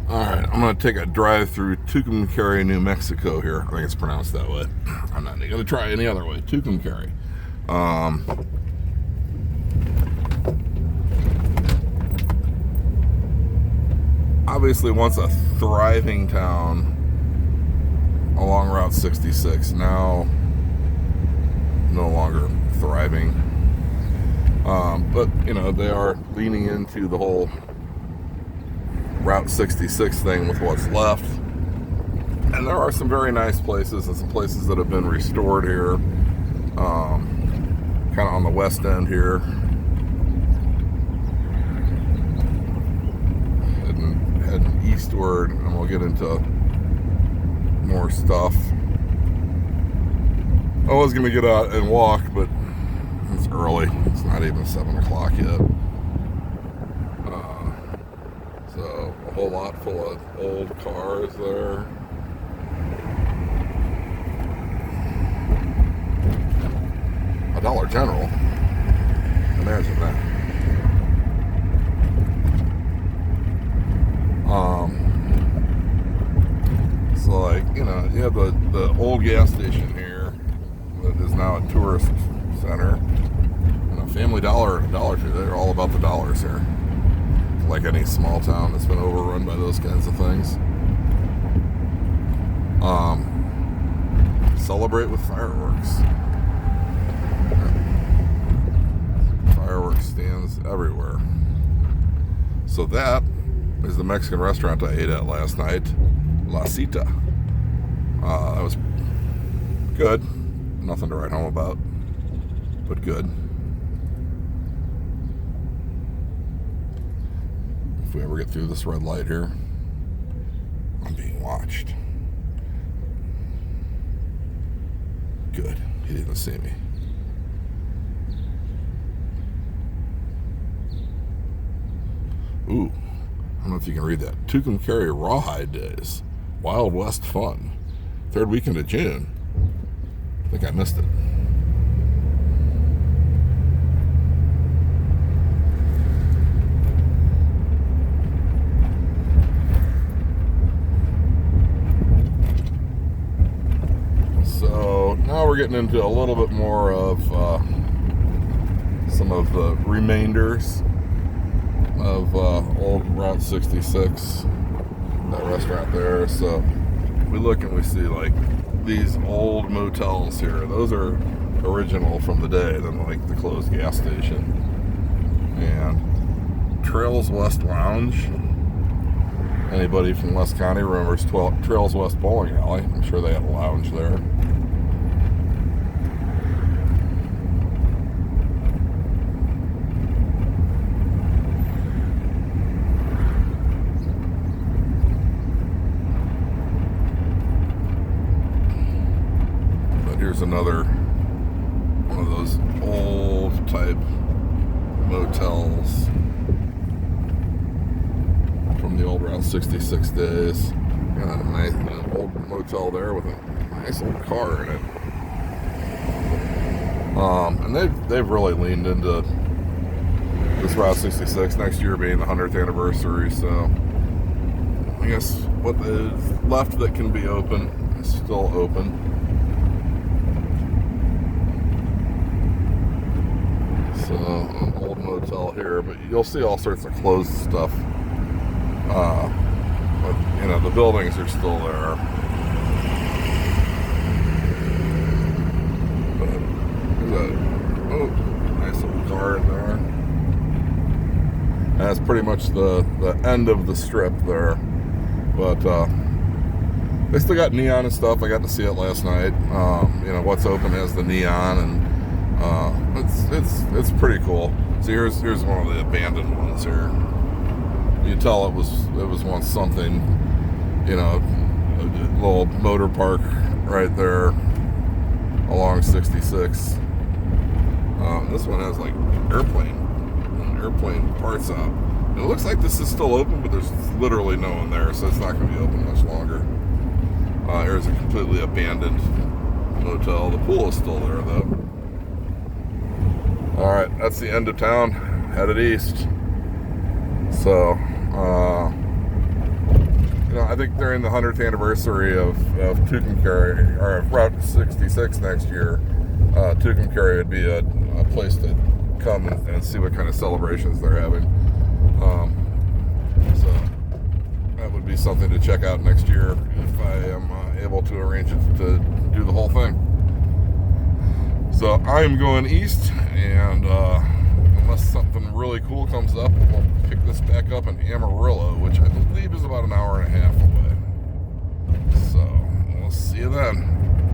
Alright, I'm going to take a drive through Tucumcari, New Mexico here. I think it's pronounced that way. I'm not going to try any other way. Tucumcari. Obviously, once a thriving town along Route 66, now no longer thriving. But, they are leaning into the whole Route 66 thing with what's left. And there are some very nice places and some places that have been restored here. Kind of on the west end here. Heading eastward, and we'll get into more stuff. I was going to get out and walk, but it's early. It's not even 7 o'clock yet. So a whole lot full of old cars there. A Dollar General. Imagine that. So you have the old gas station here that is now a tourist center. Family Dollar and Dollar Tree, they're all about the dollars here. Like any small town that's been overrun by those kinds of things. Celebrate with fireworks. Fireworks stands everywhere. So that is the Mexican restaurant I ate at last night, La Cita. That was good. Nothing to write home about, but good. If we ever get through this red light here, I'm being watched. Good. He didn't see me. Ooh. I don't know if you can read that. Tucumcari Rawhide Days. Wild West Fun. Third weekend of June. I think I missed it. So now we're getting into a little bit more of some of the remainders of old Route 66, that restaurant there. So we look and we see these old motels here. Those are original from the day, then the closed gas station. And Trails West Lounge. Anybody from West County remembers Trails West Bowling Alley? I'm sure they had a lounge there. Here's another one of those old type motels from the old Route 66 days. Got a nice old motel there with a nice old car in it. And they've really leaned into this Route 66, next year being the 100th anniversary. So I guess what is left that can be open is still open. So an old motel here, but you'll see all sorts of closed stuff. But the buildings are still there. But there's a nice little car in there. And that's pretty much the end of the strip there. But they still got neon and stuff. I got to see it last night. What's open has the neon, and it's pretty cool. So here's one of the abandoned ones here. You can tell it was once something, a little motor park right there along 66. This one has airplane parts out. It looks like this is still open, but there's literally no one there, so it's not going to be open much longer. Here's a completely abandoned motel. The pool is still there though. Alright, that's the end of town, headed east. So, I think during the 100th anniversary of Tucumcari, or of Route 66 next year, Tucumcari would be a place to come and see what kind of celebrations they're having. So that would be something to check out next year if I am able to arrange it to do the whole thing. So I'm going east, and unless something really cool comes up, we'll pick this back up in Amarillo, which I believe is about an hour and a half away. So we'll see you then.